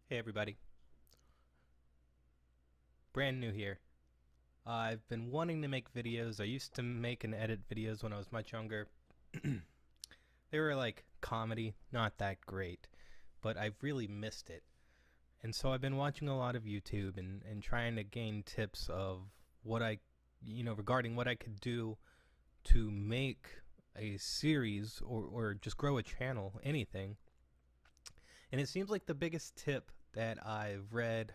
Hey everybody, brand new here. I've been wanting to make videos. I used to make and edit videos when I was much younger. They were like comedy, not that great, but I've really missed it. And so I've been watching a lot of YouTube and trying to gain tips of what regarding what I could do to make a series or just grow a channel, anything. And it seems like the biggest tip that I've read,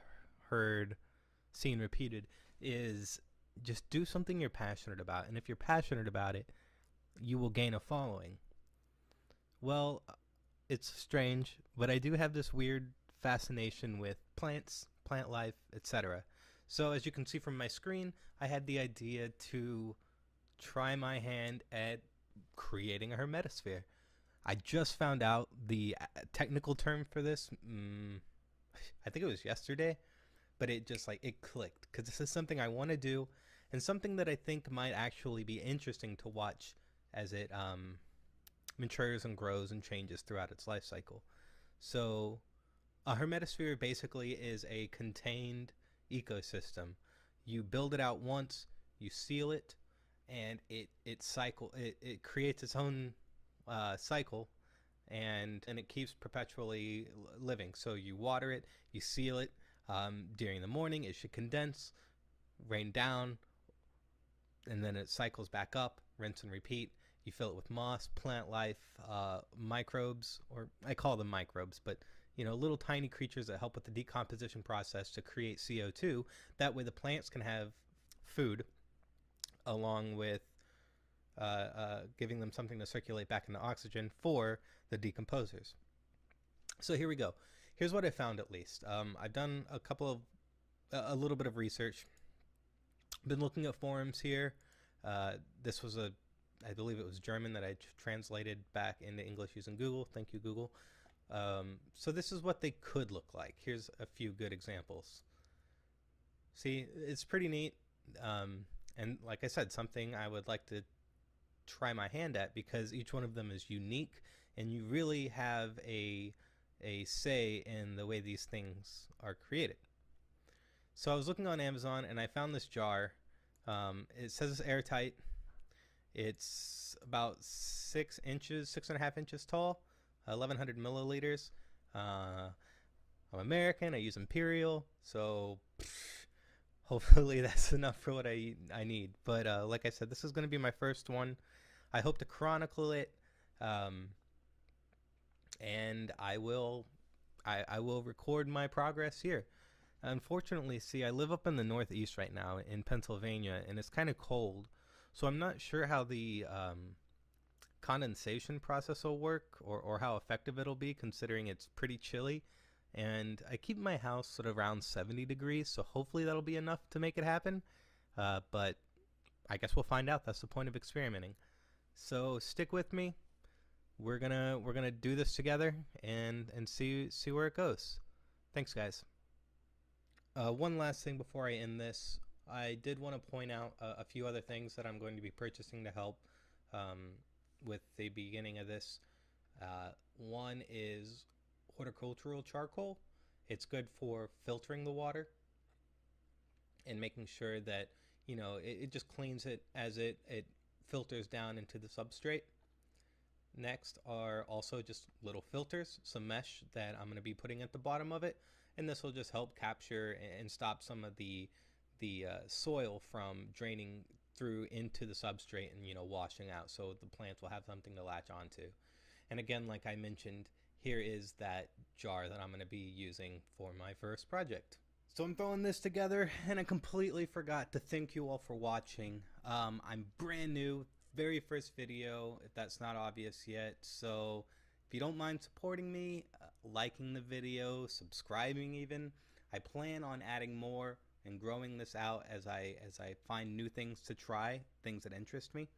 heard, seen repeated is just do something you're passionate about. And if you're passionate about it, you will gain a following. Well, it's strange, but I do have this weird fascination with plants, plant life, etc. So, as you can see from my screen, I had the idea to try my hand at creating a hermetosphere. I just found out the technical term for this. I think it was yesterday, but it just like it clicked because this is something I want to do and something that I think might actually be interesting to watch as it matures and grows and changes throughout its life cycle. So, a hermetosphere basically is a contained ecosystem. You build it out once, you seal it, and it creates its own cycle, and it keeps perpetually living. So you water it, you seal it. During the morning, it should condense, rain down, and then it cycles back up, rinse and repeat. You fill it with moss, plant life, microbes, or I call them microbes, but little tiny creatures that help with the decomposition process to create CO2. That way, the plants can have food along with giving them something to circulate back into oxygen for the decomposers. So here we go. Here's what I found at least. I've done a little bit of research. Been looking at forums here. This was I believe it was German that I translated back into English using Google. Thank you, Google. So this is what they could look like. Here's a few good examples. See, it's pretty neat. And like I said, something I would like to try my hand at because each one of them is unique and you really have a say in the way these things are created. So I was looking on Amazon and I found this jar. It says it's airtight. It's about 6 inches, 6.5 inches tall, 1,100 milliliters. I'm American. I use Imperial, so hopefully that's enough for what I need. But like I said, this is going to be my first one. I hope to chronicle it, and I will record my progress here. Unfortunately, see, I live up in the Northeast right now in Pennsylvania, and it's kind of cold, so I'm not sure how the condensation process will work or how effective it'll be, considering it's pretty chilly. And I keep my house at around 70 degrees, so hopefully that'll be enough to make it happen. But I guess we'll find out. That's the point of experimenting. So stick with me. We're gonna do this together and see where it goes. Thanks, guys. One last thing before I end this, I did want to point out a few other things that I'm going to be purchasing to help with the beginning of this. One is horticultural charcoal. It's good for filtering the water and making sure that it just cleans it as it filters down into the substrate. Next are also just little filters, some mesh that I'm going to be putting at the bottom of it, and this will just help capture and stop some of the soil from draining through into the substrate and washing out, so the plants will have something to latch onto. And again, like I mentioned, here is that jar that I'm going to be using for my first project. So I'm throwing this together, and I completely forgot to thank you all for watching. I'm brand new, very first video, if that's not obvious yet. So if you don't mind supporting me, liking the video, subscribing even, I plan on adding more and growing this out as I find new things to try, things that interest me,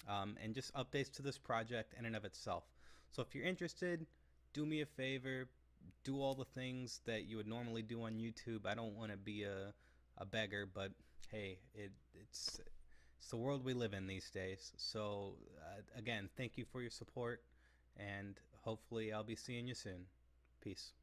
and just updates to this project in and of itself. So if you're interested, do me a favor, do all the things that you would normally do on YouTube. I don't want to be a beggar, but hey, it's the world we live in these days. So again, thank you for your support, and hopefully I'll be seeing you soon. Peace.